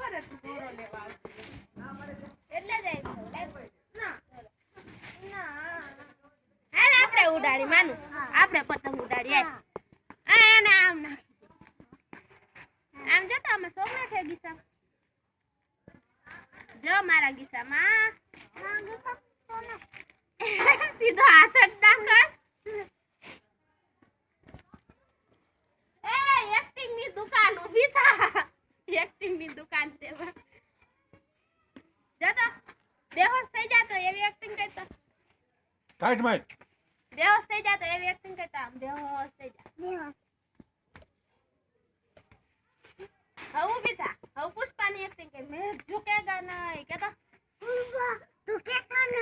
રે તું દોરો લેવા એટલે જ ના હાલ આપણે ઉડાડી માનું આપણે પતંગ ઉડાડીએ અને આમ નાખી આમ જતા અમે સોના છે ગીસા જો મારા ગીસામાં સીધો હાથ જ નાખસ એ એક્ટિંગ ની દુકાન ઊભી થા એક્ટિંગ ની દુકાન છે જતો બેહોશ થઈ જાતો એવી એક્ટિંગ કરતા કાઈટ માઈટ બેહોશ થઈ જાતો એવી એક્ટિંગ કરતા આમ બેહોશ થઈ જા હવે ઊભી થા હવે પુષ્પાની એક્ટિંગ કર મેં ઝુકેગા નહીં કેતો